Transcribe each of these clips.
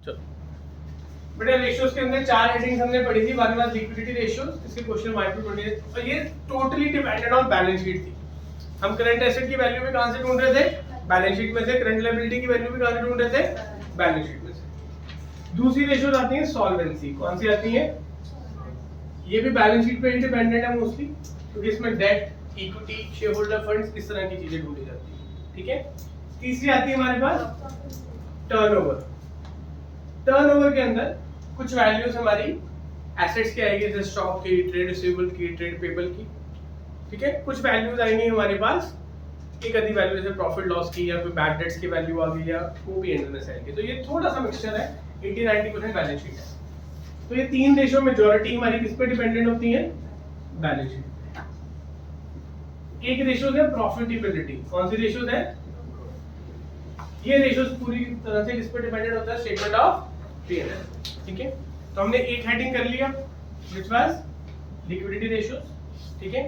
चलो बेटा रेशियोज के अंदर 4 हेडिंग्स हमने पढ़ी थी। बाद में लिक्विडिटी रेशियोज, इसके क्वेश्चन माइक्रो 20 और ये totally dependent on balance sheet थी। हम करंट एसेट की वैल्यू भी कहां से ढूंढ रहे थे? बैलेंस शीट में से। करंट लायबिलिटी की वैल्यू भी कहां से ढूंढ रहे थे? बैलेंस शीट में से। दूसरी रेशियोज आती है सॉल्वेंसी। कौन सी आती है? ये भी बैलेंस शीट पे ही डिपेंडेंट है मोस्टली, क्योंकि इसमें debt, equity, shareholder funds, इस तरह की चीजें ढूंढी जाती है। ठीक है। तीसरी आती है हमारे पास टर्नओवर। टर्नओवर के अंदर कुछ वैल्यूज हमारी एसेट्स की आएगी, जैसे स्टॉक की, ट्रेड रिसीवेबल की, ट्रेड पेबल की। ठीक है। कुछ वैल्यूज आएंगी हमारे पास, एक आधी वैल्यू जैसे प्रॉफिट लॉस की या कोई बैड डेट्स की वैल्यू आ गई, या वो भी एंड में से आएंगे। तो ये थोड़ा सा मिक्सचर है, 80-90% बैलेंस शीट है। तो ये तीन रेशियो मेजॉरिटी हमारी किस पे डिपेंडेंट होती है? Balance sheet. एक रेशियो है प्रॉफिटेबिलिटी। कौन सी रेशियो है? ये रेशियोज पूरी तरह से किस पे डिपेंडेंट होता है? Statement of PNL. ठीक है। तो हमने एक हेडिंग कर लिया व्हिच वाज लिक्विडिटी रेशियोज। ठीक है।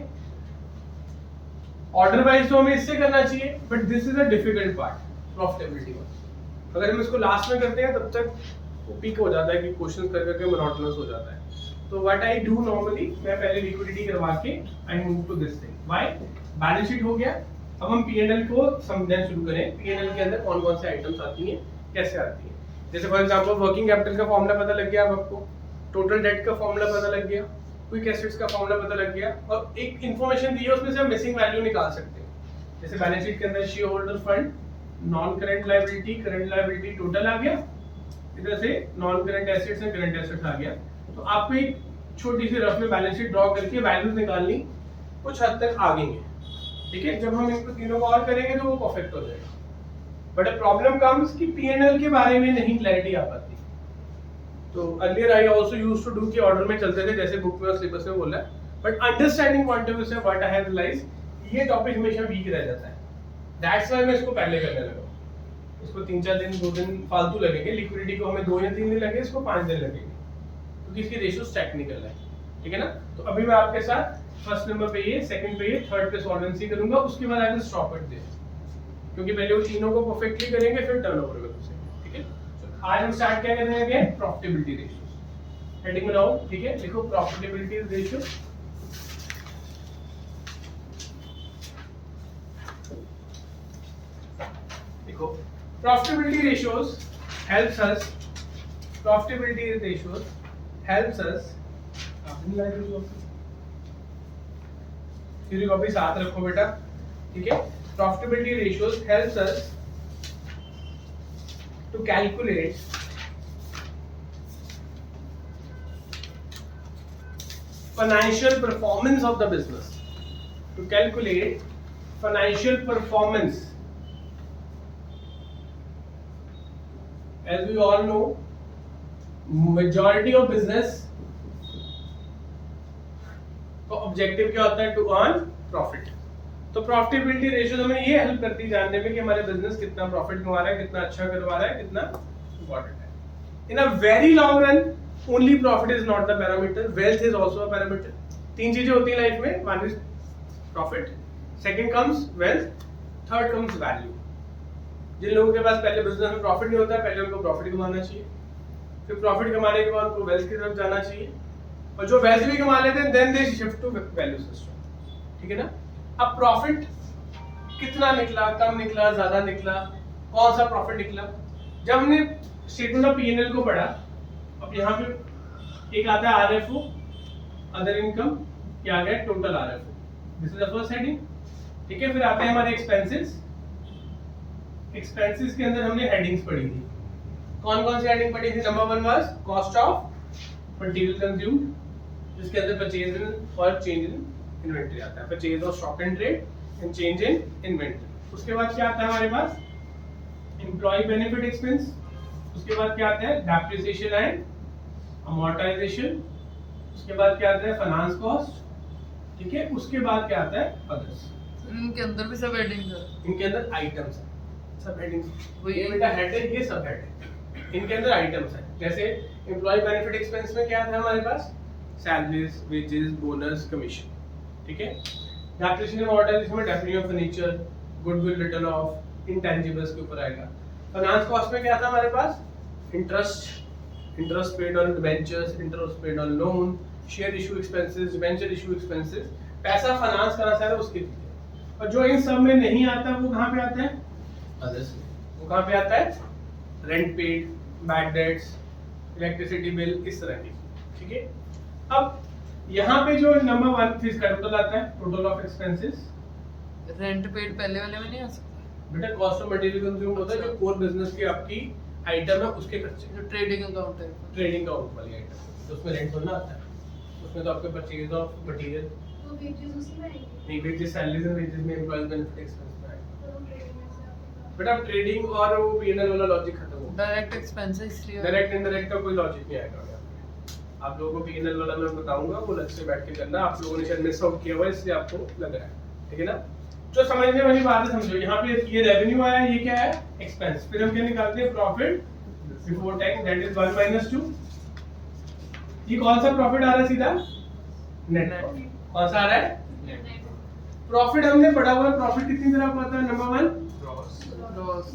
ऑर्डर वाइज तो हमें इससे करना चाहिए, but this is a difficult part profitability का। अगर हम इसको लास्ट में करते हैं तब तक वो पीक हो जाता है कि क्वेश्चन कर करके मोनोटोनस हो जाता है। तो व्हाट आई डू नॉर्मली, मैं पहले लिक्विडिटी करवा के I move to this thing. Why? Balance sheet हो गया, अब हम पीएनएल को समझना शुरू करें। पीएनएल के अंदर कौन कौन से आइटम्स आती हैं, कैसे आती हैं। जैसे फॉर एग्जांपल वर्किंग कैपिटल का फॉर्मूला पता लग गया अब आपको, टोटल डेट का फॉर्मूला पता लग गया, क्विक एसेट्स का फॉर्मूला पता लग गया, और एक इंफॉर्मेशन दी है उसमें से हम मिसिंग वैल्यू निकाल सकते हैं। जैसे बैलेंस शीट के अंदर shareholder fund, non current liability, current liability total आ गया, इधर से non current assets and current assets आ गया। तो आपको एक छोटी सी रफ में बैलेंस शीट ड्रॉ करके वैल्यूज निकालनी कुछ हद तक आ गई है। ठीक है। जब हम इनको तीनों को और करेंगे तो वो परफेक्ट हो जाएगा। बट अ प्रॉब्लम कम्स कि पीएनएल के बारे में नहीं क्लैरिटी आ पाती। तो earlier I also used to do के ऑर्डर में चलते थे, जैसे बुक में और सिलेबस में बोला है, but understanding point of view से व्हाट आई हैव रियलाइज्ड, ये टॉपिक हमेशा वीक रह जाता है। दैट्स व्हाई मैं इसको पहले करने लगा। इसको 3-4 दिन 2 दिन फालतू लगेंगे, लिक्विडिटी को हमें 2 या 3 दिन लगेंगे, इसको 5 दिन लगेंगे, क्योंकि इसकी रेशियोज टेक्निकल है। ठीक है ना। तो अभी मैं आपके साथ फर्स्ट नंबर पे ये, सेकंड पे ये, थर्ड पे सॉल्वेंसी करूंगा, उसके बाद I will stop it there, क्योंकि पहले वो तीनों को परफेक्टली करेंगे फिर टर्नओवर करेंगे। ठीक है। आज हम स्टार्ट क्या कर रहे हैं? Profitability ratio. हेडिंग बनाओ। ठीक है। लिखो प्रॉफिटेबिलिटी रेशियो। देखो profitability ratios helps us, profitability ratios helps us, theory copy साथ रखो बेटा। ठीक है। Profitability ratios helps us to calculate financial performance of the business, to calculate financial performance. As we all know, majority of business का objective क्या होता है? To earn profit. तो प्रॉफिटेबिलिटी रेशियो हमें ये हेल्प करती है जानने में कि हमारे बिजनेस कितना प्रॉफिट कमा रहा है, कितना अच्छा करवा रहा है, कितना इंपॉर्टेंट है। In a very long run only profit is not the parameter, wealth is also a parameter. तीन चीजें होती हैं लाइफ में, one is profit, second comes wealth, third comes value. जिन लोगों के पास पहले बिजनेस में प्रॉफिट नहीं होता, पहले उनको प्रॉफिट कमाना चाहिए, फिर प्रॉफिट कमाने के बाद उनको वेल्थ की तरफ जाना चाहिए, और जो वेल्थ भी कमा लेते हैं then they shift to value system. ठीक है ना। अब प्रॉफिट कितना निकला, कम निकला, ज्यादा निकला, कौन सा प्रॉफिट निकला? जब हमने स्टेटमेंट ऑफ पीएनएल को पढ़ा, अब यहाँ पे एक आता है आरएफओ, अदर इनकम, क्या आ गया? Total RFO. This is the first heading. ठीक है। फिर आते हैं हमारे एक्सपेंसेस। एक्सपेंसेस के अंदर हमने हेडिंग्स पढ़ी थी। कौन कौन सी हेडिंग पढ़ी थी? Number 1 was cost of material consumed, जिसके अंदर परचेज और चेंज इन इन्वेंटरी आता है, purchase of stock and trade and change in inventory. उसके बाद क्या आता है हमारे पास? Employ benefit expense. उसके बाद क्या आता है? Depreciation and amortisation. उसके बाद क्या आता है? Finance cost. ठीक है। उसके बाद क्या आता है? अदर्स। इनके अंदर भी सब हेडिंग्स है, इनके अंदर आइटम्स है, सब हेडिंग्स। ये बेटा हेड है, ये सब हेड है, इनके अंदर आइटम्स है। जैसे एम्प्लॉय बेनिफिट एक्सपेंस में क्या था हमारे पास? Salaries, wages, bonus, commission. ठीक है। डेप्रिसिएशन अमोर्टाइजेशन में depreciation of furniture, goodwill, return of, intangibles के ऊपर आएगा। फाइनेंस कॉस्ट में क्या था हमारे पास? interest paid on debentures, interest paid on loan, share issue expenses, debenture issue expenses, पैसा फाइनेंस करा सारा उसके लिए। और जो इन सब में नहीं आता वो कहाँ पे आता है? अदर्स में। वो कहाँ पे आता है? Rent paid, bad debts, electricity bill, इस तरह की। ठीक है, अब यहाँ पे जो नंबर 1 फीस का टोटल आता है, total of expenses. Rent paid पहले वाले में नहीं आ सकता? बेटा कॉस्ट ऑफ मटेरियल कंज्यूम होता है जो कोर बिजनेस की आपकी आइटम है उसके खर्चे, जो ट्रेडिंग अकाउंट है। ट्रेडिंग अकाउंट वाली आइटम, तो उसमें रेंट थोड़ा आता है, उसमें तो आपके परचेज ऑफ मटेरियल तो वेजेस उसी में आएंगे। नहीं, वेजेस सैलरीज एंड वेजेस में एम्प्लॉयज बेनिफिट एक्सपेंस में आएगा। तो वो ट्रेडिंग में से आपका बेटा ट्रेडिंग और वो पीएनएल वाला लॉजिक खत्म हो गया, डायरेक्ट एक्सपेंस है इसलिए। डायरेक्ट इनडायरेक्ट का कोई लॉजिक नहीं आएगा यहाँ पे। आप लोगों को पीएनएल वाला मैं बताऊंगा, वो अलग से बैठ के करना, आप लोगों ने शायद मिस आउट किया हुआ इसलिए आपको लग रहा है। ठीक है ना, जो समझने वाली बात है समझो। यहाँ पे ये रेवेन्यू आया, ये क्या है? एक्सपेंस। फिर हम क्या निकालते हैं? Profit before tax, that is 1 - 2। ये कौन सा प्रॉफिट आ रहा है? सीधा नेट प्रॉफिट। कौन सा आ रहा है? प्रॉफिट हमने पढ़ा हुआ है, प्रॉफिट कितनी तरह का होता है? Number 1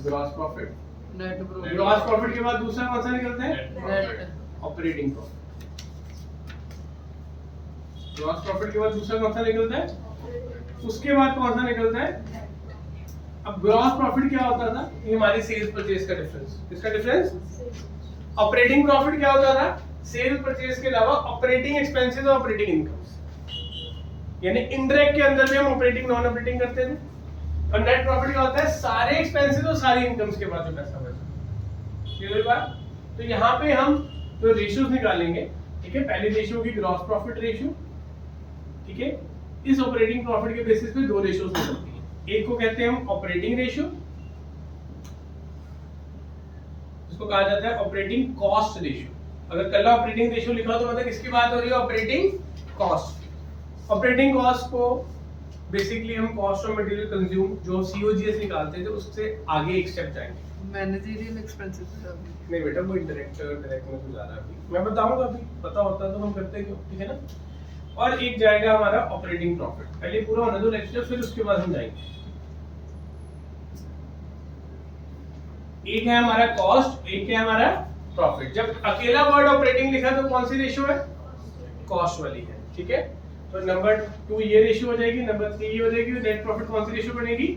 gross profit, net gross profit के बाद दूसरा कौन सा निकलता है? Net operating profit. Gross profit के बाद दूसरा कौन सा निकलता है? उसके बाद कौन सा निकलता है? अब ग्रॉस प्रॉफिट क्या होता था? ये हमारी सेल्स परचेज का डिफरेंस। इसका डिफरेंस। ऑपरेटिंग प्रॉफिट क्या होता था? सेल परचेज के अलावा ऑपरेटिंग एक्सपेंसेस और ऑपरेटिंग इनकम्स, यानी इनडायरेक्ट के अंदर भी हम ऑपरेटिंग नॉन ऑपरेटिंग करते थे। और नेट प्रॉफिट क्या होता है? सारे एक्सपेंसेस और सारी इनकम्स के बाद जो पैसा बचा। क्लियर बात? तो यहाँ पे हम जो रेशियोज निकालेंगे, ठीक है, पहली रेशियो होगी ग्रॉस प्रॉफिट रेशियो। ठीक है, इस ऑपरेटिंग प्रॉफिट के बेसिस पे दो रेशियोज निकलती हैं। एक को कहते हैं हम ऑपरेटिंग रेशियो, इसको कहा जाता है ऑपरेटिंग कॉस्ट रेशियो। अगर कल ऑपरेटिंग रेशियो लिखा हो तो मतलब किसकी बात हो रही है? Operating cost. ऑपरेटिंग कॉस्ट को बेसिकली हम कॉस्ट ऑफ मटेरियल कंज्यूम जो सीओजीएस निकालते थे उससे आगे एक स्टेप जाएंगे। मैनेजरियल एक्सपेंसेस नहीं बेटा, वो डायरेक्ट में तो ज्यादा अभी मैं बताऊंगा, अभी पता होता तो हम करते क्यों। ठीक है ना, और एक जाएगा हमारा ऑपरेटिंग प्रॉफिट। पहले पूरा होने दो लेक्चर, फिर उसके बाद हम जाएंगे। एक है हमारा कॉस्ट, एक है हमारा प्रॉफिट। जब अकेला वर्ड ऑपरेटिंग लिखा तो कौन सी रेशियो है? कॉस्ट वाली है। ठीक है, तो नंबर 2 ये रेशियो हो जाएगी, नंबर 3 ये हो जाएगी, नेट प्रॉफिट कौन सी रेशियो बनेगी?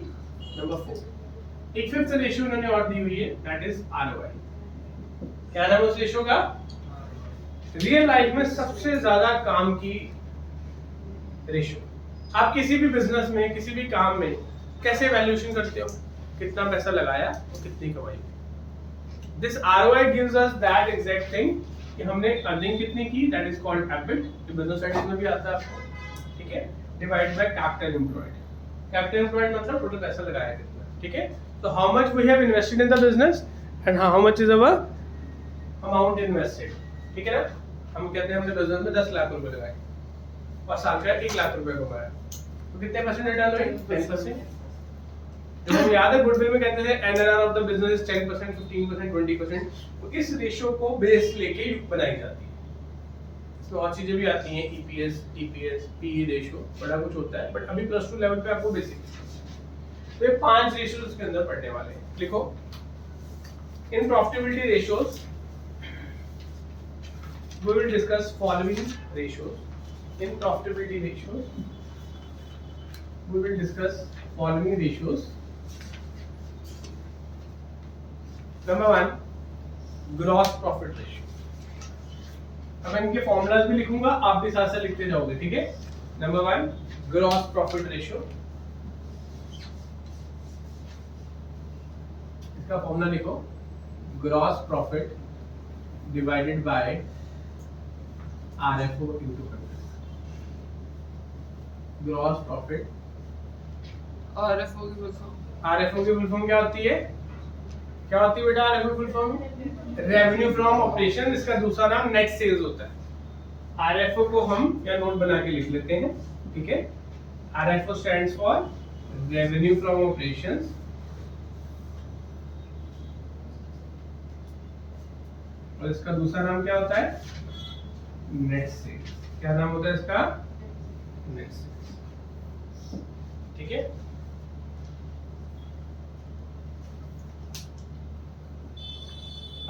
नंबर 4। एक फिफ्थ रेशियो उन्होंने और दी हुई है, दैट इज आरओआई। क्या नाम है उस रेशियो का? रियल लाइफ में सबसे ज्यादा काम की रेशियो। आप किसी भी बिजनेस में, किसी भी काम में कैसे वैल्यूएशन करते हो? कितना पैसा लगाया और कितनी कमाई। This ROI gives us that exact thing कि हमने अर्निंग कितनी की, दैट इज कॉल्ड एबिट, जो बिजनेस स्टडीज में भी आता है आपको। ठीक है, divide by capital employed. Capital employed मतलब टोटल पैसा लगाया कितना। ठीक है, तो how much we have invested in the business and how much is our amount invested. ठीक है ना, हम कहते हैं हमने बिजनेस में 10 लाख रुपए लगाए और साल का 1 लाख रुपए कमाया, तो कितने परसेंट रिटर्न हुए? 10%। जो हमें याद है गुडविल में कहते थे एनआरआर ऑफ द बिजनेस 10%, 15%, 20%। तो इस रेशियो को बेस लेके बनाई जाती है। इसमें और चीजें भी आती हैं, ईपीएस, टीपीएस, पीई रेशियो, बड़ा कुछ होता है, बट अभी +2 लेवल पे आपको बेसिक। तो ये 5 रेशियोज उसके अंदर पढ़ने वाले हैं। लिखो, in profitability ratios we will discuss following ratios. In profitability ratios we will discuss following ratios. Number 1, gross profit ratio. अब मैं इनके फॉर्मूलाज भी लिखूंगा, आप भी साथ साथ लिखते जाओगे। ठीक है, नंबर 1 ग्रॉस प्रॉफिट रेशियो। इसका फॉर्मूला लिखो, gross profit divided by RFO into 100. Gross profit. RFO की फुल फॉर्म। RFO की फुल फॉर्म क्या होती है? क्या होती है बेटा RFO full form? Revenue from operation. इसका दूसरा नाम नेट सेल्स होता है। RFO को हम या नोट बना के लिख लेते हैं। ठीक है, RFO stands for revenue from operations. और इसका दूसरा नाम क्या होता है? Net sales. क्या नाम होता है इसका? Net sales. ठीक है,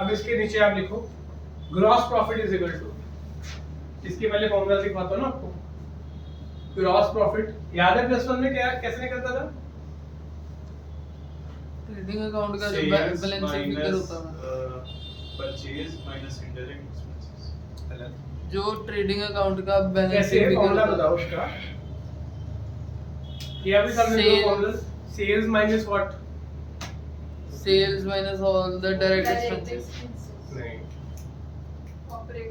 अब इसके नीचे आप लिखो gross profit is equal to, इसके पहले फॉर्मूला लिखवाता हूँ ना आपको। ग्रॉस प्रॉफिट याद है +1 में क्या कैसे निकलता था? ट्रेडिंग अकाउंट का जो Sales बैलेंस फिगर minus, होता है, purchase minus indirect expenses. जो ट्रेडिंग अकाउंट का बैलेंस कैसे फिगर फॉर्मूला होता बताओ उसका। ये अभी सामने दो Sale- formula, sales minus what? है, sales minus all the direct expenses. नहीं, ऑपरेटिंग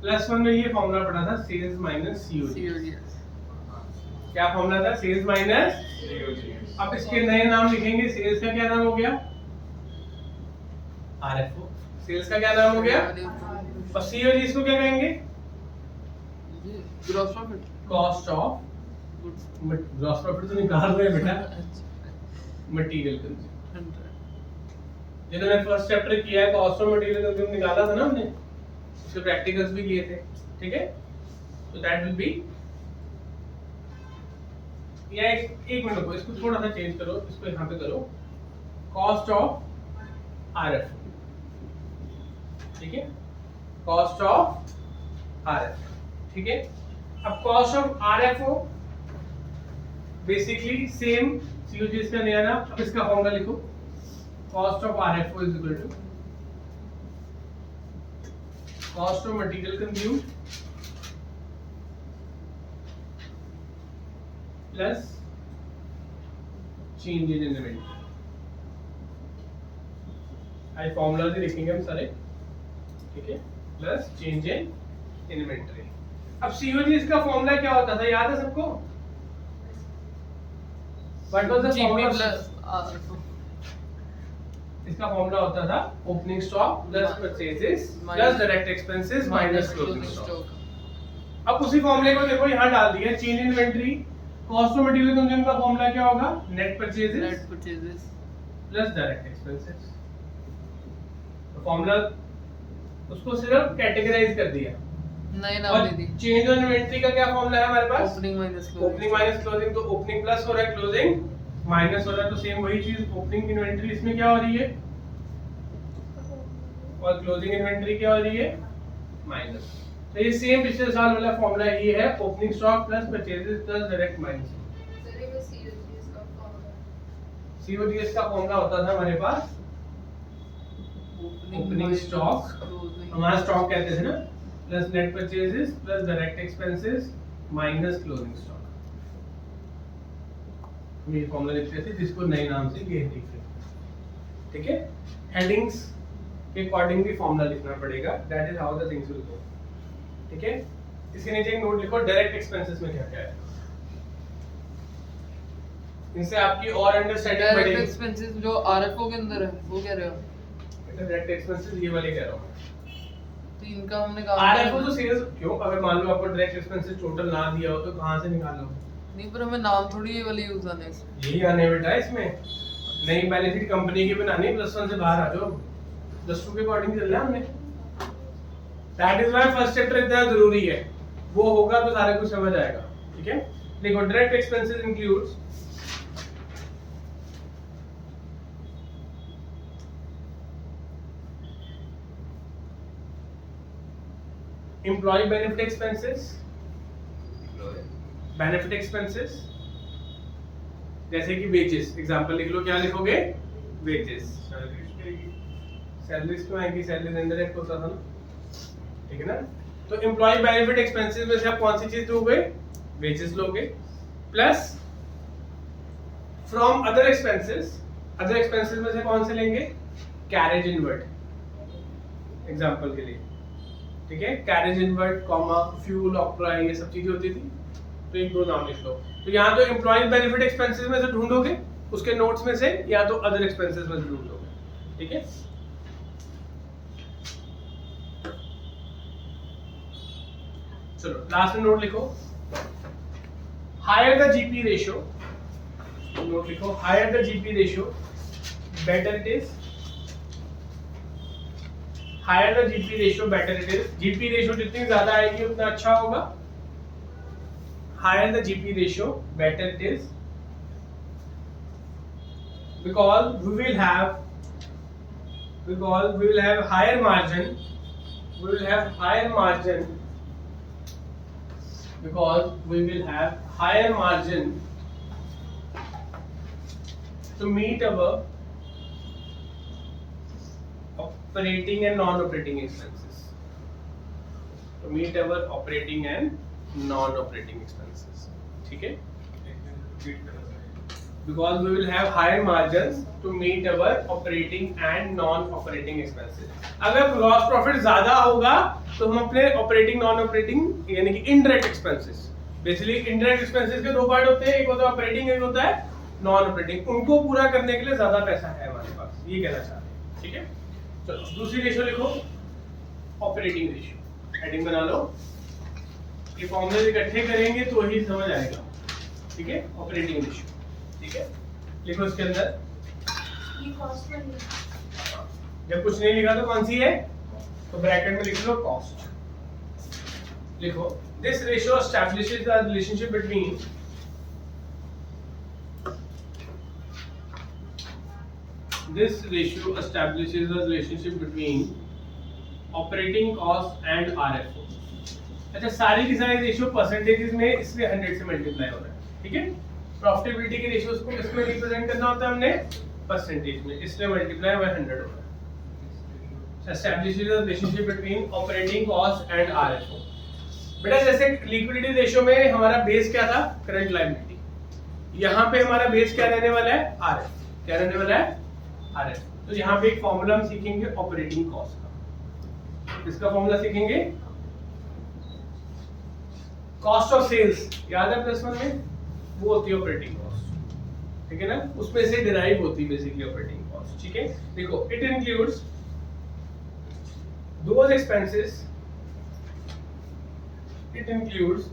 +1 में ये फॉर्मूला पढ़ा था, सेल्स माइनस सीओजी। COGS। क्या फॉर्मूला था? Sales minus. COGS. अब इसके नए नाम लिखेंगे, सेल्स का क्या नाम हो गया? आरएफओ। सेल्स का क्या नाम हो गया? और सीओजी इसको क्या कहेंगे? Gross profit. Cost of, gross profit तो निकाल रहे हैं बेटा, मटेरियल कंज्यूम। जिन्होंने फर्स्ट चैप्टर किया है कॉस्ट ऑफ मटेरियल कंज्यूम निकाला था ना हमने, उसके प्रैक्टिकल्स भी किए थे, ठीक है? तो दैट विल बी, या एक मिनट रुको, इसको थोड़ा सा चेंज करो, इसको यहाँ पे करो, कॉस्ट ऑफ आरएफ, ठीक है? कॉस्ट ऑफ आरएफ, ठीक है? अब cost of RFO basically same COG का नया नाम। अब इसका फॉर्मूला लिखो, cost of RFO is equal to cost of material consume plus change in inventory. आई फॉर्मूला भी लिखेंगे हम सारे, ठीक है? Plus change in inventory. अब सीओजी इसका फॉर्मूला क्या होता था, याद है सबको? What was the GP formula? Plus R। इसका फॉर्मूला होता था opening stock plus purchases plus Minus- direct expenses minus closing closing stock. stock। अब उसी फॉर्मूले को देखो यहाँ डाल दिया, change in inventory, cost of material consume का फॉर्मूला क्या होगा? Net purchases net purchases plus direct expenses. तो फॉर्मूला उसको सिर्फ कैटेगराइज कर दिया। नए नाम और दे दी। चेंज इन इन्वेंटरी का क्या फॉर्मूला है हमारे पास? Opening minus opening minus closing, तो ओपनिंग प्लस हो रहा है, क्लोजिंग माइनस हो रहा है, तो सेम वही चीज ओपनिंग इन्वेंटरी इसमें क्या हो रही है और क्लोजिंग इन्वेंटरी क्या हो रही है? माइनस। तो ये सेम पिछले साल वाला फॉर्मूला ही है, opening stock plus purchases plus direct minus. Sir ये बस सीओजीएस का फॉर्मूला। सीओडीएस का फॉर्मूला होता था हमारे पास ओपनिंग स्टॉक, हमारा स्टॉक कहते थे ना, plus net purchases plus direct expenses minus closing stock. ये फॉर्मूला लिखते थे, जिसको नए नाम से ये लिख रहे हैं, ठीक है? हेडिंग्स के अकॉर्डिंगली फॉर्मूला लिखना पड़ेगा, that is how the things will go, ठीक है? इसके नीचे एक नोट लिखो, डायरेक्ट एक्सपेंसेस में क्या क्या है। इनसे आपकी और अंडरस्टैंडिंग डायरेक्ट बढ़ेगी। एक्सपेंसेस जो आरएफओ के अंदर है वो कह रहे हो, डायरेक्ट एक्सपेंसेस ये वाले कह रहा हूँ। तो इनका हमने कहा आरएफओ तो सेल्स, क्यों? अगर मान लो आपको डायरेक्ट एक्सपेंसेस टोटल ना दिया हो तो कहां से निकालोगे? नहीं, पर हमें नाम थोड़ी ये वाली यूज आने से। यही आने बेटा इसमें, नई बैलेंस शीट कंपनी की बनानी, +1 से बाहर आ जाओ, +2 के अकॉर्डिंग चलना है हमने। That is why first chapter इतना जरूरी है, वो होगा तो सारा कुछ समझ आएगा, ठीक है? देखो, direct expenses includes employ benefit expenses, benefit expenses जैसे कि वेजेस, एग्जांपल लिख लो, क्या लिखोगे? वेजेस। सैलरीज क्यों आएंगी? सैलरीज इनडायरेक्ट होता था ना, ठीक है ना? तो एम्प्लॉय बेनिफिट एक्सपेंसेस में से आप कौन सी चीज लोगे? वेजेस लोगे, plus from other expenses, other expenses में से कौन से लेंगे? कैरेज इनवर्ट एग्जांपल के लिए, ठीक है? कैरेज इनवर्ट, कॉमा, फ्यूल, ऑक्ट्रा, ये सब चीजें होती थी, तो एक दो नाम लिख लो। तो यहाँ तो एम्प्लॉय बेनिफिट एक्सपेंसेस में से ढूंढोगे, उसके नोट्स में से, या तो अदर एक्सपेंसेस में से ढूंढोगे, ठीक है? चलो लास्ट में नोट लिखो, higher the GP ratio, note लिखो, higher the GP ratio better it is, higher the GP ratio better it is. GP ratio जितनी ज्यादा आएगी उतना अच्छा होगा। Higher the GP ratio better it is, because we will have because we will have higher margin. We will have higher margin because we will have higher margin to meet our operating and non-operating expenses. To meet our operating and non-operating expenses. ठीक है? Because we will have higher margins to meet our operating and non-operating expenses. अगर gross profit ज़्यादा होगा तो हम अपने operating non-operating यानी कि indirect expenses, basically indirect expenses के दो पार्ट होते हैं, एक होता है operating, एक होता है non-operating. उनको पूरा करने के लिए ज़्यादा पैसा है हमारे पास, ये कहना चाहते हैं. ठीक है? चलो दूसरी रेशियो लिखो, ऑपरेटिंग रेशियो. हेडिंग बना लो. ये फॉर्मूले इकट्ठे करेंगे तो ही समझ आएगा. ठीक है? Operating ratio. ठीक है, लिखो इसके अंदर. ये कॉस्ट पर नहीं. जब कुछ नहीं लिखा तो कौन सी है, तो ब्रैकेट में लिख लो कॉस्ट. लिखो this ratio establishes the relationship between this ratio establishes the relationship between operating cost and RFO. अच्छा, सारी की सारी रेशियो परसेंटेजेस में इसलिए 100 से मल्टीप्लाई हो रहा है. ठीक है, प्रॉफिटेबिलिटी के रेशियोज को किसमें रिप्रेजेंट करना होता है हमने, परसेंटेज में, इसलिए मल्टीप्लाई बाय 100 हो रहा है. Establishes the relationship between operating cost and RFO. बेटा जैसे लिक्विडिटी रेशियो में हमारा बेस क्या था, करंट लायबिलिटी. यहाँ पे हमारा बेस क्या रहने वाला है, RF. क्या रहने वाला है, RF. तो यहाँ पे एक फॉर्मूला हम सीखेंगे ऑपरेटिंग कॉस्ट का. इसका फॉर्मूला सीखेंगे कॉस्ट ऑफ सेल्स. याद है +1 में वो होती है ऑपरेटिंग कॉस्ट. ठीक है ना, उसमें से डिराइव होती है बेसिकली ऑपरेटिंग कॉस्ट. ठीक है, देखो it includes those expenses. It includes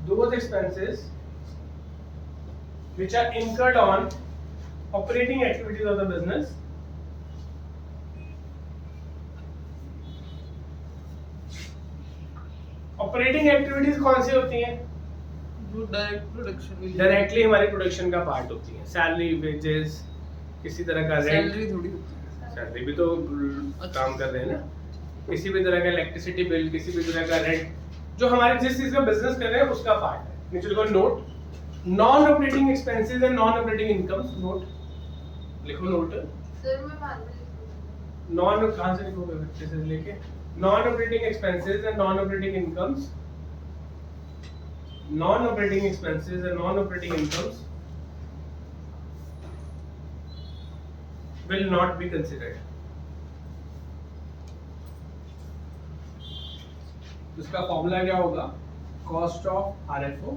those expenses which are incurred on operating activities of the business operating activities कौन सी होती हैं, जो डायरेक्ट प्रोडक्शन में डायरेक्टली हमारी प्रोडक्शन का पार्ट होती है. सैलरी, वेजेस, किसी तरह का रेंट. सैलरी थोड़ी होती है, सैलरी भी तो काम कर रहे हैं ना. किसी भी तरह का इलेक्ट्रिसिटी बिल, किसी भी तरह का रेंट, जो हमारे जिस चीज का बिजनेस कर रहे हैं उसका पार्ट है. नीचे लिखो note non operating expenses and non operating incomes. Note लिखो, नोट सर मैं बाद में लिखूंगी. नॉन कहां से लिखोगे, बच्चे से लेके non operating expenses and non operating incomes. Non operating expenses and non operating incomes will not be considered. इसका फॉर्मूला क्या होगा, cost of RFO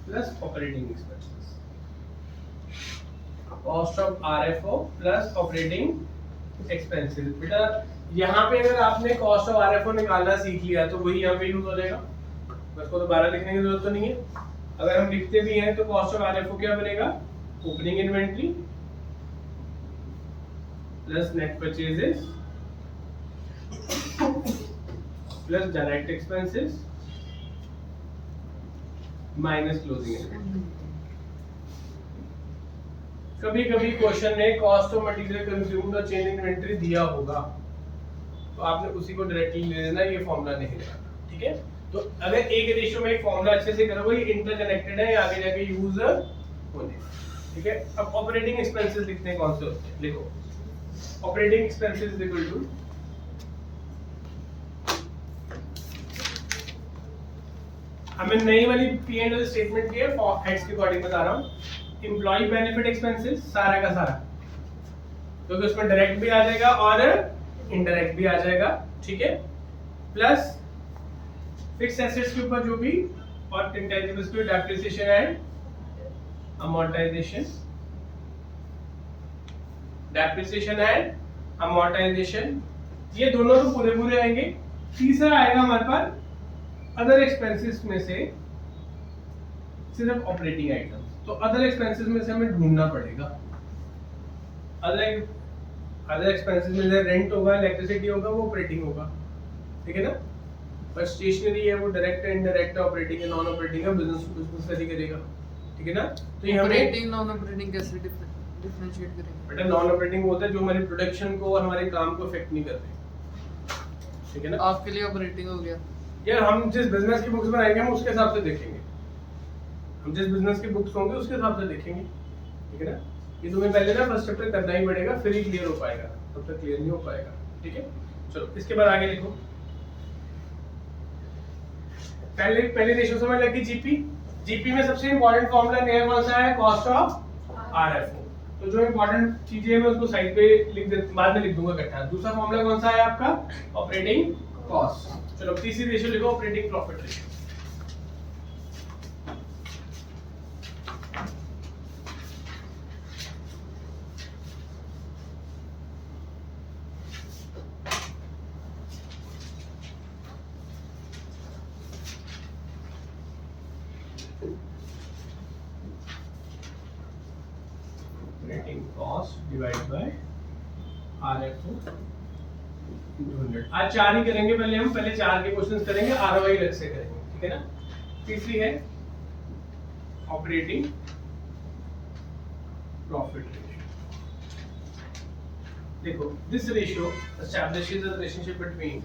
plus operating expenses. Cost of RFO plus operating expenses. बेटा यहाँ पे अगर आपने cost of RFO निकालना सीख लिया तो वही यहाँ पे यूज हो जाएगा, उसको दोबारा लिखने की जरूरत तो नहीं है. अगर हम लिखते भी हैं तो कॉस्ट ऑफ RFO क्या बनेगा, opening inventory plus net purchases plus direct expenses minus closing inventory. कभी कभी क्वेश्चन में कॉस्ट ऑफ मटेरियल कंज्यूम्ड और चेंज इन्वेंटरी दिया होगा तो आपने उसी को डायरेक्टली ले लेना, ये फॉर्मूला नहीं लेना. ठीक है, तो अगर एक रेशियो में एक फॉर्मूला अच्छे से करोगे, ये इंटरकनेक्टेड है, आगे जाके यूज होने. ठीक है, अब ऑपरेटिंग एक्सपेंसेस लिखते हैं कौन से होते हैं. लिखो ऑपरेटिंग एक्सपेंसेस इक्वल टू हमें नई वाली P&L स्टेटमेंट की है, हेड्स के अकॉर्डिंग बता रहा हूँ. एम्प्लॉय बेनिफिट एक्सपेंसेस सारा का सारा, क्योंकि उसमें डायरेक्ट भी आ जाएगा और इनडायरेक्ट भी आ जाएगा. ठीक है, प्लस फिक्स एसेट्स के ऊपर जो भी और इंटेंजिबल्स के depreciation and amortisation. Depreciation and amortisation ये दोनों तो पूरे पूरे आएंगे. तीसरा आएगा हमारे पास अदर एक्सपेंसेस में से सिर्फ ऑपरेटिंग आइटम्स. तो अदर एक्सपेंसेस में से हमें ढूंढना पड़ेगा. अदर एक्सपेंसेस में से रेंट होगा, इलेक्ट्रिसिटी होगा, वो ऑपरेटिंग होगा. ठीक है ना, पर स्टेशनरी है वो डायरेक्ट है, इनडायरेक्ट है, ऑपरेटिंग है, नॉन ऑपरेटिंग है, बिजनेस स्टडी करेगा. ठीक है ना, तो ये हमें ऑपरेटिंग नॉन ऑपरेटिंग कैसे डिफरेंशिएट करेंगे। बेटा नॉन ऑपरेटिंग होता है जो हमारी प्रोडक्शन को और हमारे काम को इफेक्ट नहीं कर रहे, ठीक है ना। आपके लिए ऑपरेटिंग हो गया। यार हम जिस बिजनेस की बुक्स बनाएंगे हम उसके हिसाब से देखेंगे, हम जिस बिजनेस की बुक्स होंगे उसके हिसाब से देखेंगे, ठीक है ना। ये तुम्हें पहले ना फर्स्ट चैप्टर करना ही पड़ेगा, फिर ही क्लियर हो पाएगा, तब तक क्लियर नहीं हो पाएगा, ठीक है। चलो इसके बाद आगे लिखो। पहले रेशियो समझ लगी जीपी। जीपी में सबसे इंपॉर्टेंट फॉर्मूला नया कौन सा है, कॉस्ट ऑफ आरएफओ। तो जो इंपॉर्टेंट चीजें हैं मैं उसको साइड पे लिख दे, बाद में लिख दूंगा इकट्ठा। दूसरा फॉर्मूला कौन सा है आपका, ऑपरेटिंग कॉस्ट। चलो तीसरी रेशियो लिखो, operating profit ratio. Operating cost divided by RFO into 100। आज चार ही करेंगे, पहले चार के क्वेश्चंस करेंगे, आरओआई अलग से करेंगे, ठीक है ना। तीसरी है ऑपरेटिंग प्रॉफिट रेशियो। देखो this ratio establishes the relationship between,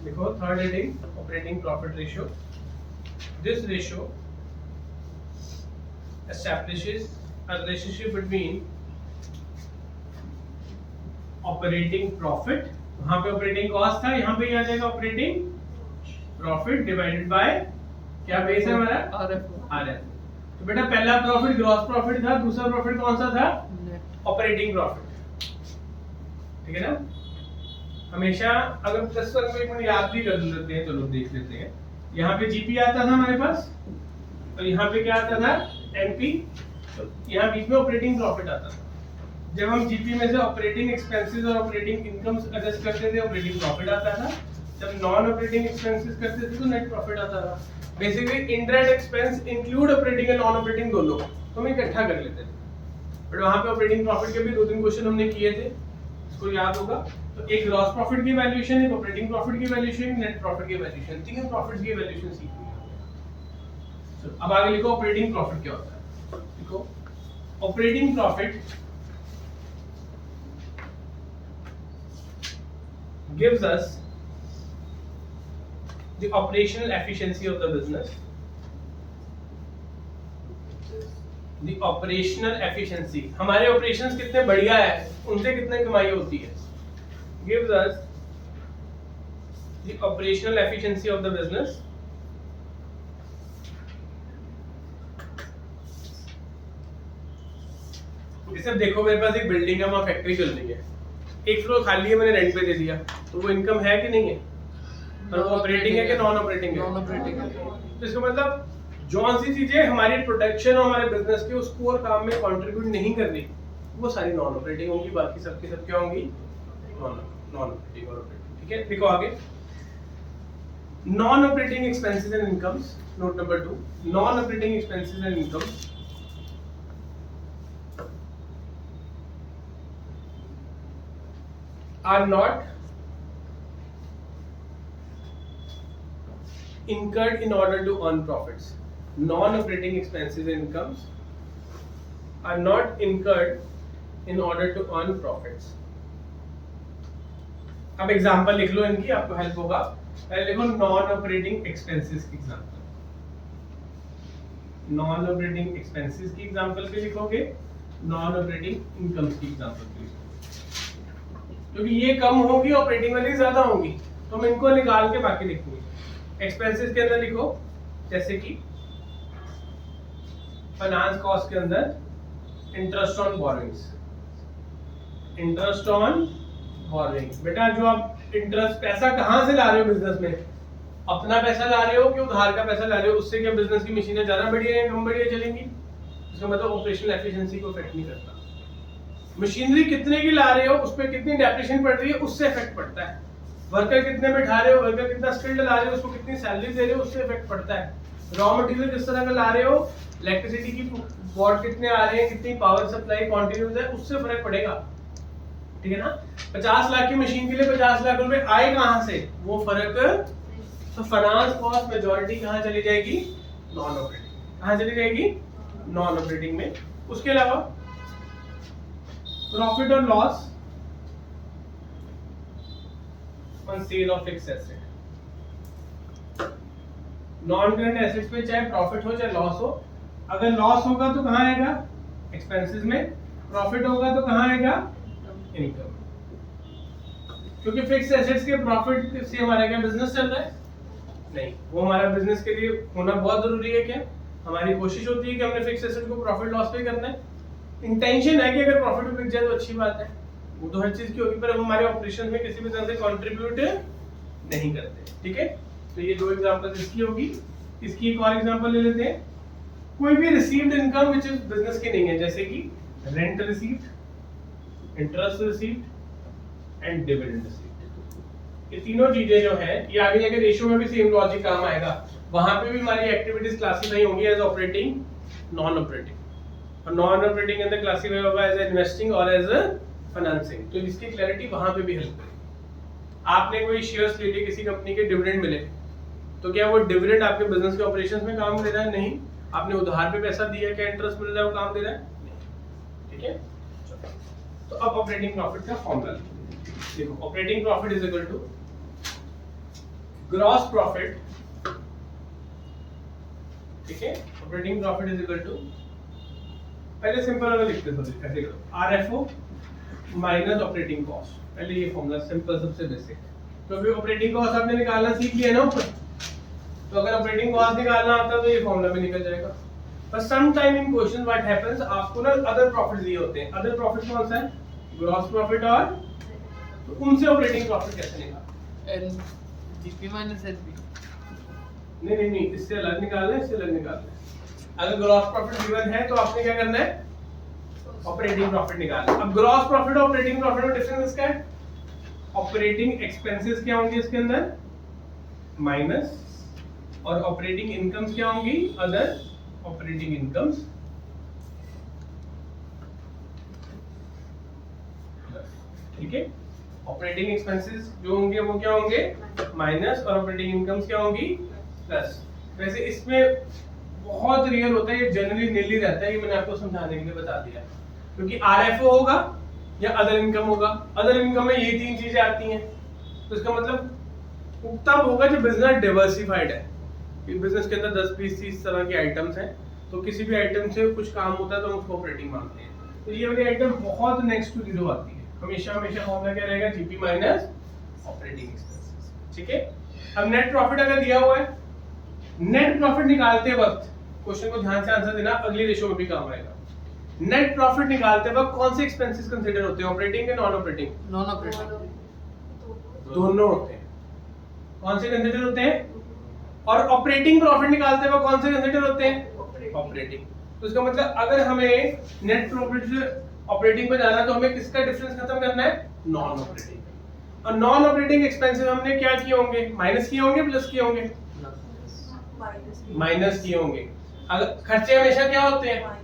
देखो third heading operating profit ratio. This ratio establishes a relationship between operating profit, वहां पे ऑपरेटिंग कॉस्ट था, यहाँ पे आ जाएगा ऑपरेटिंग प्रॉफिट डिवाइडेड बाय क्या बेस है हमारा, आरएफ। तो बेटा पहला प्रॉफिट ग्रॉस प्रॉफिट था, दूसरा प्रॉफिट कौन सा था, ऑपरेटिंग प्रॉफिट, ठीक है ना। हमेशा अगर प्लस वन को एक मिनट याद भी कर लेते हैं, चलो देख लेते हैं। यहाँ पे जीपी आता था हमारे पास, तो यहाँ पे क्या आता था, एनपी। तो यहाँ बीच में ऑपरेटिंग प्रॉफिट आता था। जब हम जीपी में से ऑपरेटिंग एक्सपेंसेस और ऑपरेटिंग इनकम्स एडजस्ट करते थे, ऑपरेटिंग प्रॉफिट आता था। जब नॉन ऑपरेटिंग एक्सपेंसेस करते थे तो नेट प्रॉफिट आता था। Basically indirect expense include operating and non operating दोनों, तो हम इकट्ठा कर लेते थे। बट वहाँ पे ऑपरेटिंग प्रॉफिट के भी 2-3 क्वेश्चन हमने किए थे, इसको याद होगा। तो एक ग्रॉस प्रॉफिट की वैल्यूएशन, एक ऑपरेटिंग प्रॉफिट की वैल्यूएशन, नेट प्रॉफिट की वैल्यूएशन, तीन प्रॉफिट्स की वैल्यूएशन सीखनी है। अब आगे लिखो ऑपरेटिंग प्रॉफिट क्या होता है। लिखो operating profit gives us the operational efficiency of the business. The operational efficiency, हमारे ऑपरेशंस कितने बढ़िया है, उनसे कितने कमाई होती है। Gives us the operational efficiency of the business जैसे देखो मेरे पास एक बिल्डिंग है, वहाँ फैक्ट्री चल रही है, एक फ्लोर खाली है, मैंने रेंट पे दे दिया, तो वो इनकम है कि नहीं है, और वो ऑपरेटिंग है कि नॉन ऑपरेटिंग है, नॉन ऑपरेटिंग है। तो इसका मतलब जौन सी चीजें हमारी प्रोडक्शन और हमारे बिजनेस के उस कोर काम में कंट्रीब्यूट नहीं कर रही, वो सारी नॉन ऑपरेटिंग होंगी, बाकी सबकी सब क्या होंगी, नॉन ऑपरेटिंग और ऑपरेटिंग, ठीक है। देखो आगे non operating expenses and incomes, note number 2, non operating expenses and incomes are not incurred in order to earn profits. Non-operating expenses and incomes are not incurred in order to earn profits. अब example लिख लो इनकी, आपको help होगा। पहले लिखो non operating expenses की example, non operating expenses की example पे लिखोगे, नॉन ऑपरेटिंग इनकम्स की एग्जांपल पे लिखोगे, क्योंकि ये कम होगी, ऑपरेटिंग वाली ज्यादा होगी, तो हम इनको निकाल के बाकी लिखेंगे। एक्सपेंसेस के अंदर लिखो, जैसे कि फाइनेंस कॉस्ट के अंदर interest on borrowings, interest on borrowing. बेटा जो आप इंटरेस्ट पैसा कहाँ से ला रहे हो बिजनेस में, अपना पैसा ला रहे हो कि उधार का पैसा ला रहे हो, उससे क्या बिजनेस की मशीनें ज्यादा बढ़िया या कम बढ़िया चलेंगी, इसका मतलब ऑपरेशनल एफिशिएंसी को इफेक्ट नहीं करता। मशीनरी कितने की ला रहे हो, उस पर कितनी डेप्रिसिएशन पड़ रही है, उससे इफेक्ट पड़ता है। वर्कर कितने बैठा रहे हो, वर्कर कितना स्किल्ड ला रहे हो, उसको कितनी सैलरी दे रहे हो, उससे इफेक्ट पड़ता है। रॉ मटेरियल किस तरह का ला रहे हो, इलेक्ट्रिसिटी की वॉट कितने आ रहे हैं, कितनी पावर सप्लाई कॉन्टिन्यूस है, उससे फर्क पड़ेगा, ठीक है ना। 50 लाख की मशीन के लिए 50 लाख रुपए आए कहाँ से, वो फर्क। तो फाइनेंस कॉस्ट मेजॉरिटी कहाँ चली जाएगी, नॉन ऑपरेटिंग। कहाँ चली जाएगी, नॉन ऑपरेटिंग में। उसके अलावा प्रॉफिट और loss on sale of fixed asset. Non current assets पे चाहे प्रॉफिट हो चाहे लॉस हो, अगर लॉस होगा तो कहाँ आएगा? एक्सपेंसेस में। प्रॉफिट होगा तो कहाँ आएगा? इनकम। क्योंकि फिक्स्ड एसेट्स के प्रॉफिट से हमारा क्या बिजनेस चल रहा है? नहीं, वो हमारा बिजनेस के लिए होना बहुत जरूरी है। क्या हमारी कोशिश होती है कि हमने फिक्स्ड एसेट को प्रॉफिट लॉस पे करना है। इंटेंशन है कि अगर प्रॉफिट बिक जाए तो अच्छी बात है, वो तो हर चीज की होगी, पर हम हमारे ऑपरेशन में किसी भी तरह से कंट्रीब्यूट नहीं करते। ठीक है, तो ये दो एग्जांपल इसकी होगी। इसकी एक और एग्जांपल ले लेते हैं। कोई भी received income which is business की नहीं है, जैसे कि rent received, interest received and dividend received. ये तीनों चीजें जो है, ये आगे जाके रेशियो में भी सेम लॉजिक काम आएगा। वहां पे भी हमारी एक्टिविटीज क्लासिफाई होंगी एज ऑपरेटिंग, नॉन ऑपरेटिंग, और नॉन ऑपरेटिंग के अंदर क्लासिफाई होगा एज इन्वेस्टिंग और एज फाइनेंसिंग। तो इसकी क्लैरिटी वहां पे भी हेल्प करेगी। आपने कोई शेयर्स ले लिए किसी कंपनी के, डिविडेंड मिले, तो क्या वो डिविडेंड आपके बिजनेस के ऑपरेशंस में काम दे रहा है? नहीं। आपने उधार पे पैसा दिया, क्या इंटरेस्ट मिल रहा है वो काम दे रहा है? नहीं। ठीक है, तो अब ऑपरेटिंग प्रॉफिट का फॉर्मूला देखो। Operating profit is equal to gross profit. ठीक है, operating profit is equal to, पहले सिंपल वाला लिखते हैं, ऐसे करो, आरएफओ माइनस ऑपरेटिंग कॉस्ट। पहले ये फॉर्मूला सिंपल, सबसे बेसिक। तो फिर ऑपरेटिंग कॉस्ट आपने निकालना सीख लिया ना ऊपर, तो अगर ऑपरेटिंग कॉस्ट निकालना आता है तो ये फॉर्मूला में निकल जाएगा। पर some time in question what happens, आपको ना अदर प्रॉफिट दिए होते हैं। अदर प्रॉफिट कौन सा है? ग्रॉस प्रॉफिट, और तो उनसे ऑपरेटिंग प्रॉफिट कैसे निकालना? एन जीपी माइनस एनपी। नहीं, इससे अलग निकालना है, इससे अलग निकालना है। अगर ग्रॉस प्रॉफिट गिवन है तो आपने क्या करना है? ऑपरेटिंग प्रॉफिट निकालना है। अब ग्रॉस प्रॉफिट और ऑपरेटिंग प्रॉफिट में डिफरेंस क्या है? ऑपरेटिंग एक्सपेंसेस क्या होंगे इसके अंदर? माइनस, और ऑपरेटिंग इनकम्स क्या होंगी? Other operating incomes. ठीक है, ऑपरेटिंग एक्सपेंसेस जो होंगे वो क्या होंगे? माइनस, और ऑपरेटिंग इनकम्स क्या होंगी? प्लस। वैसे इसमें बहुत रियल होता है, ये जनरली नील ही रहता है, ये मैंने आपको समझाने के लिए बता दिया। क्योंकि आरएफओ होगा या अदर इनकम होगा, अदर इनकम में ये तीन चीजें आती हैं, तो इसका मतलब तब होगा जब बिजनेस डाइवर्सिफाइड है। बिजनेस के अंदर 10, 20, 30 तरह के आइटम्स हैं, तो किसी भी आइटम से कुछ काम होता है तो हम उसको ऑपरेटिंग मानते हैं। तो ये वाली आइटम बहुत नेक्स्ट टू जीरो आती है, हमेशा फॉर्मूला क्या रहेगा? GP minus operating expenses. ठीक है, अब नेट प्रॉफिट अगर दिया हुआ है, नेट प्रॉफिट निकालते वक्त क्वेश्चन को ध्यान से आंसर देना, अगली रेशियो में भी काम आएगा। नेट प्रॉफिट निकालते वक्त कौन से एक्सपेंसेस कंसीडर होते हैं? ऑपरेटिंग या नॉन ऑपरेटिंग? Non operating. दोनों होते हैं। कौन से कंसीडर होते हैं? और ऑपरेटिंग प्रॉफिट निकालते वक्त कौन से कंसीडर होते हैं? ऑपरेटिंग। तो इसका मतलब अगर हमें नेट प्रॉफिट से ऑपरेटिंग पे जाना है तो हमें किसका डिफरेंस खत्म करना है? Non operating. और नॉन ऑपरेटिंग एक्सपेंसेस हमने क्या किए होंगे? माइनस किए होंगे, प्लस किए होंगे? माइनस किए होंगे। अगर खर्चे हमेशा क्या होते हैं?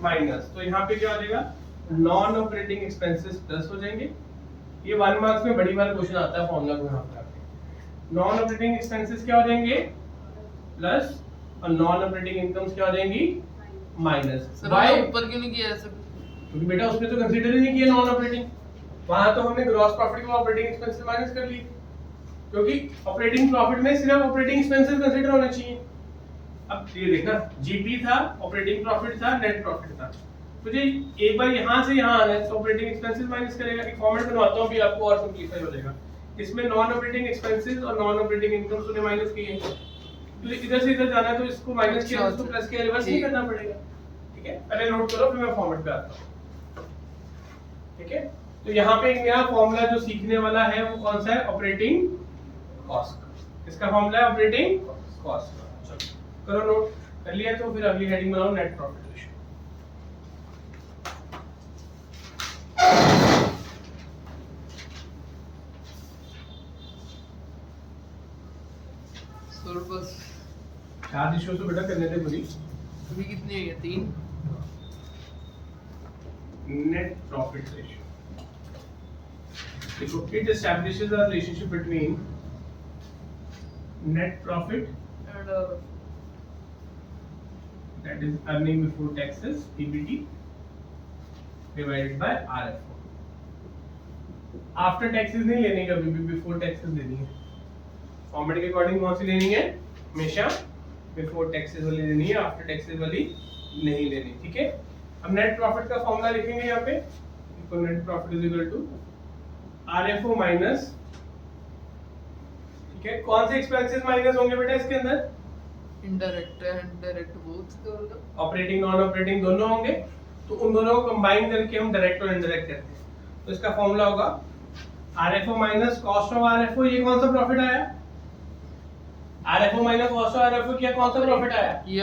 माइनस। तो यहाँ पे क्या हो जाएगा? नॉन ऑपरेटिंग एक्सपेंसेस प्लस हो जाएंगे। ये 1 मार्क्स में बड़ी बार क्वेश्चन आता है फॉर्मूला को यहाँ पे। नॉन ऑपरेटिंग एक्सपेंसेस क्या हो जाएंगे? प्लस, और नॉन ऑपरेटिंग इनकम्स क्या हो जाएंगी? माइनस। व्हाई ऊपर क्यों नहीं किया ऐसे? क्योंकि बेटा उसने तो कंसीडर ही नहीं किया नॉन ऑपरेटिंग। वहां तो हमने ग्रॉस प्रॉफिट को ऑपरेटिंग एक्सपेंसेस माइनस कर लिए, क्योंकि ऑपरेटिंग प्रॉफिट में सिर्फ ऑपरेटिंग एक्सपेंसेस कंसीडर होने चाहिए। अब ये देखना, जीपी था, ऑपरेटिंग प्रॉफिट था, नेट प्रॉफिट था। मुझे एक बार यहाँ से यहाँ आना है तो ऑपरेटिंग एक्सपेंसेस माइनस करेगा। एक फॉर्मेट बनवाता हूँ, भी आपको और सिंपलीफाई हो जाएगा। इसमें नॉन ऑपरेटिंग एक्सपेंसेस और नॉन ऑपरेटिंग इनकम तूने माइनस किए हैं, तो इधर से इधर जाना है तो इसको माइनस किया, इसको प्लस किया, रिवर्स नहीं करना पड़ेगा। ठीक है, पहले नोट करो, फिर मैं फॉर्मेट पे आता हूँ। ठीक है, तो यहाँ पे एक नया फॉर्मूला जो सीखने वाला है वो कौन सा है? Operating cost. इसका फॉर्मूला है ऑपरेटिंग कॉस्ट। करो नोट, कर लिया तो फिर अगली हेडिंग बनाओ, नेट प्रॉफिट रेशियो। बस 4 रेशियो से बेटा करने थे पूरी। अभी कितनी है? 3। नेट प्रॉफिट रेशियो देखो, it establishes a relationship between net profit and that is earning before taxes, PBT, divided by RFO। After taxes नहीं लेनी कभी भी, बिफोर टैक्सेस लेनी है। फॉर्मेट के अकॉर्डिंग कौन सी लेनी है? हमेशा बिफोर टैक्सेस वाली लेनी है, आफ्टर टैक्सेस वाली नहीं लेनी, ठीक है। अब नेट प्रॉफिट का फॉर्मूला लिखेंगे यहाँ पे, तो net profit is equal to RFO minus, ठीक है। कौन से एक्सपेंसेस माइनस होंगे बेटा इसके अंदर? Indirect and direct both. दोनों। ऑपरेटिंग नॉन ऑपरेटिंग दोनों होंगे, तो उन दोनों को कंबाइन करके हम डायरेक्ट और इनडायरेक्ट करते हैं। तो इसका फॉर्मूला होगा RFO minus cost of RFO। ये कौन सा प्रॉफिट आया? RFO minus cost of RFO क्या कौन सा प्रॉफिट आया? ये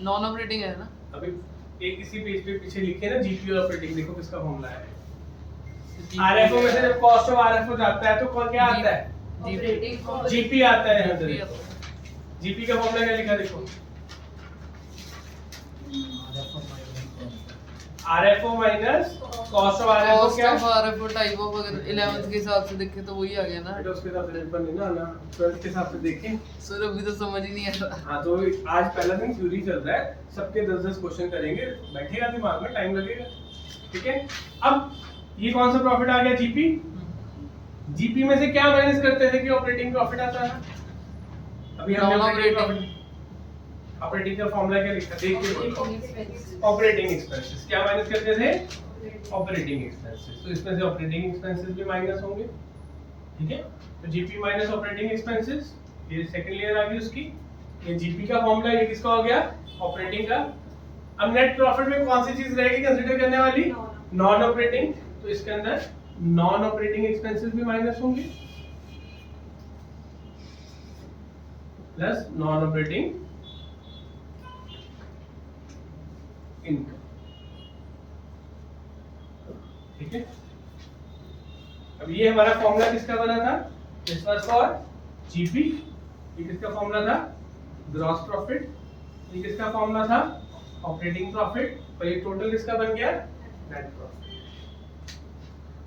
नॉन ऑपरेटिंग है ना? अभी एक इसी पेज पे पीछे लिखे ना जीपी और ऑपरेटिंग, देखो किसका फॉर्मूला है। RFO में से जब कॉस्ट ऑफ RFO जाता है तो क्या आता है? जीपी आता है यहाँ से। जीपी का फॉर्मूला क्या लिखा देखो, RFO minus cost of RFO क्या? Cost of RFO type of, अगर 11th के हिसाब से देखें तो वही आ गया ना। बेटा उसके हिसाब से पेपर नहीं ना आना, 12th के हिसाब से देखें। सर अभी तो समझ ही नहीं आ रहा। हाँ तो आज पहला दिन थ्योरी चल रहा है, सबके 10-10 क्वेश्चन करेंगे, बैठेगा दिमाग में, टाइम लगेगा, ठीक है। अब ये कौन सा प्रॉफिट आ गया? जीपी। जीपी में से क्या माइनस करते थे कि ऑपरेटिंग प्रॉफिट आता है? अभी हमने ऑपरेटिंग का फॉर्मूला क्या लिखा देखिए, ऑपरेटिंग एक्सपेंसेस क्या माइनस करते थे? Operating expenses. तो इसमें से ऑपरेटिंग एक्सपेंसेस भी माइनस होंगे, ठीक है। तो जीपी माइनस ऑपरेटिंग एक्सपेंसेस, ये सेकंड लेयर आ गई उसकी। ये जीपी का फॉर्मूला, ये किसका हो गया? ऑपरेटिंग का। अब नेट प्रॉफिट में कौन सी चीज रहेगी कंसीडर करने वाली? Non operating. तो इसके अंदर नॉन ऑपरेटिंग एक्सपेंसेस भी माइनस होंगे प्लस नॉन ऑपरेटिंग इनकम, ठीक है। अब ये हमारा फॉर्मूला किसका बना था? This was for GP. ये किसका फॉर्मूला था? Gross profit. ये किसका फॉर्मूला था? Operating profit. और ये टोटल किसका बन गया? Net profit.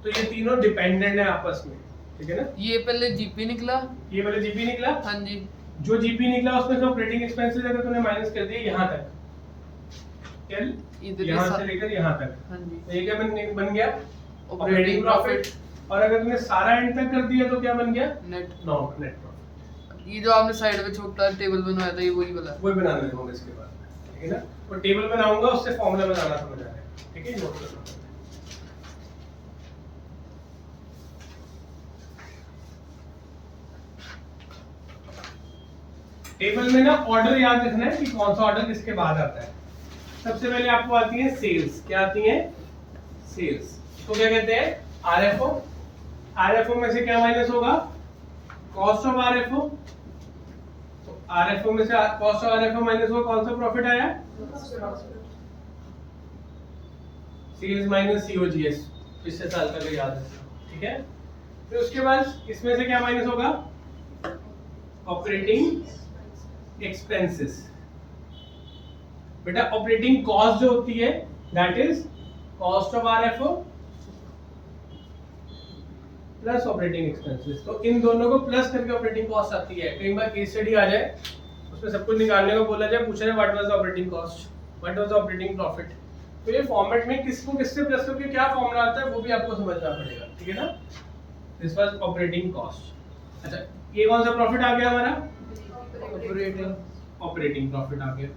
तो ये तीनों डिपेंडेंट है आपस में, ठीक है ना। ये पहले जीपी निकला, ये वाला जीपी निकला, हाँ जी। जो जीपी निकला उसमें से ऑपरेटिंग एक्सपेंसेस अगर तूने माइनस कर दिए यहाँ तक, चल इधर यहाँ के से लेकर यहाँ तक, हाँ जी। तो ये क्या बन गया? Operating profit. और अगर तुमने सारा एंड तक कर दिया तो क्या बन गया? नेट। Non net profit. ये जो आपने साइड पे छोटा टेबल बनवाया था ये वही वाला। वही बनाने दूंगा इसके बाद, ठीक है ना। और टेबल बनाऊंगा उससे फॉर्मूला बनाना समझ आ जाएगा, ठीक है। नोट कर लो। टेबल में ना ऑर्डर याद रखना है कि कौन सा ऑर्डर किसके बाद आता है। सबसे पहले आपको आती है सेल्स। क्या आती है? सेल्स। तो क्या कहते हैं? RFO। RFO में से क्या माइनस होगा? Cost of RFO। तो RFO में से कॉस्ट ऑफ RFO माइनस हुआ, कौन सा प्रॉफिट आया? सेल्स माइनस COGS, पिछले साल का भी याद रखना, ठीक है। फिर उसके बाद इसमें से क्या माइनस होगा? Operating expenses. बेटा ऑपरेटिंग कॉस्ट जो होती है that is cost of RFO plus operating expenses. तो इन दोनों को प्लस करके ऑपरेटिंग कॉस्ट आती है। कई बार केस स्टडी आ जाए, उसमें सब कुछ निकालने को बोला जाए, पूछा जाए what was the operating cost, what was the operating profit. तो ये फॉर्मेट में किसको किससे प्लस करके क्या फॉर्मूला आता है वो भी आपको समझना पड़ेगा, ठीक है ना। This was operating cost. अच्छा ये कौन सा प्रॉफिट आ गया हमारा? ऑपरेटिंग प्रॉफिट आ गया,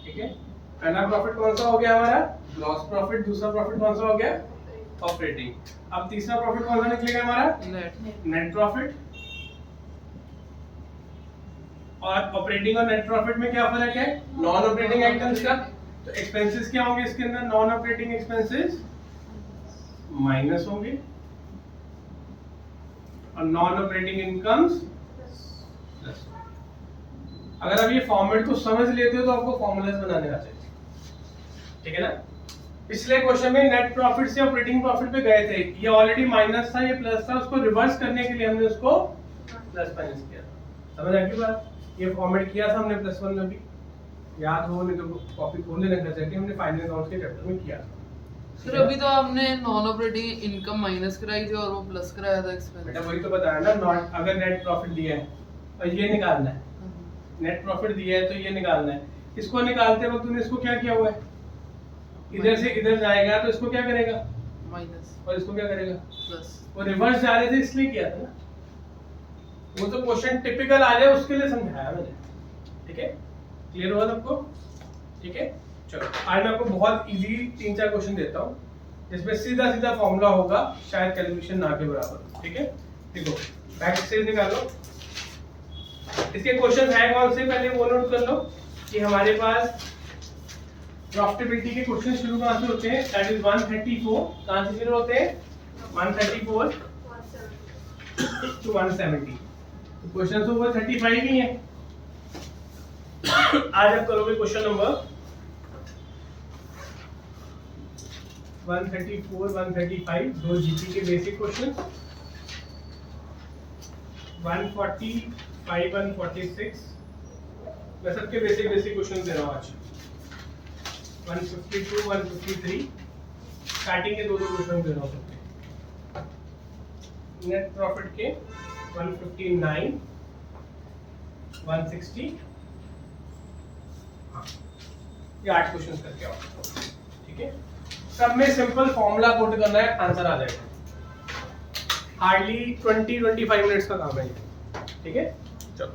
ठीक है। पहला प्रॉफिट कौन सा हो गया हमारा? Gross profit. दूसरा प्रॉफिट कौन सा हो गया? ऑपरेटिंग। अब तीसरा प्रॉफिट कौन सा निकलेगा हमारा? नेट। Net profit. और ऑपरेटिंग और नेट प्रॉफिट में क्या फर्क है? नॉन ऑपरेटिंग आइटम्स का। तो एक्सपेंसेस क्या होंगे इसके अंदर? नॉन ऑपरेटिंग एक्सपेंसेस माइनस होंगे और नॉन ऑपरेटिंग इनकम्स प्लस। अगर आप ये फॉर्मेट को समझ लेते हो तो आपको फॉर्मूलाज बनाने आ जाएंगे, ठीक है ना। पिछले क्वेश्चन में नेट प्रॉफिट से ऑपरेटिंग प्रॉफिट पे गए थे, ये ऑलरेडी माइनस था, ये प्लस था, उसको रिवर्स करने के लिए हमने उसको प्लस माइनस किया था। समझ आ गई बात? ये फॉर्मेट किया था हमने प्लस वन में भी, याद हो नहीं तो कॉपी खोल लेना कर सकते, हमने फाइनल अकाउंट्स के चैप्टर में किया था। सर अभी तो आपने नॉन ऑपरेटिंग इनकम माइनस कराई थी और वो प्लस कराया था एक्सपेंस। बेटा वही तो बताया ना, नॉट अगर नेट प्रॉफिट दिया है और ये निकालना है, नेट प्रॉफिट दिया है तो ये निकालना है। इसको निकालते वक्त तूने इसको क्या किया हुआ है? इधर से इधर जाएगा तो इसको क्या करेगा माइनस और इसको क्या करेगा, प्लस। वो रिवर्स जा रहे थे इसलिए किया था ना, वो तो क्वेश्चन टिपिकल आ जाए उसके लिए समझाया मैंने, ठीक है, क्लियर हुआ सबको, ठीक है। चलो आज मैं आपको बहुत इजी 3-4 क्वेश्चन देता हूँ जिसमें सीधा सीधा फॉर्मूला होगा, शायद कैलकुलेशन ना के बराबर, ठीक है। देखो बैक एक्सरसाइज निकालो, इसके क्वेश्चन है कौन से पहले वो नोट कर लो कि हमारे पास प्रॉफिटेबिलिटी के क्वेश्चन शुरू कहाँ से होते हैं, दैट इज 134, कहाँ से शुरू होते हैं 134 टू 170, तो क्वेश्चन तो वो 35 ही है। आज आप करोगे क्वेश्चन नंबर 134 135, दो जीपी के बेसिक क्वेश्चन, 145 146, मैं सबके बेसिक क्वेश्चन दे रहा हूँ आज, 152 153, स्टार्टिंग के दो क्वेश्चन दे रहा हूँ सबके, नेट प्रॉफिट के 159 160, हाँ ये 8 क्वेश्चन करके आओ, ठीक है। सब में सिंपल फॉर्मूला पुट करना है, आंसर आ जाएगा, हार्डली 20-25 मिनट्स का काम है, ठीक है। चलो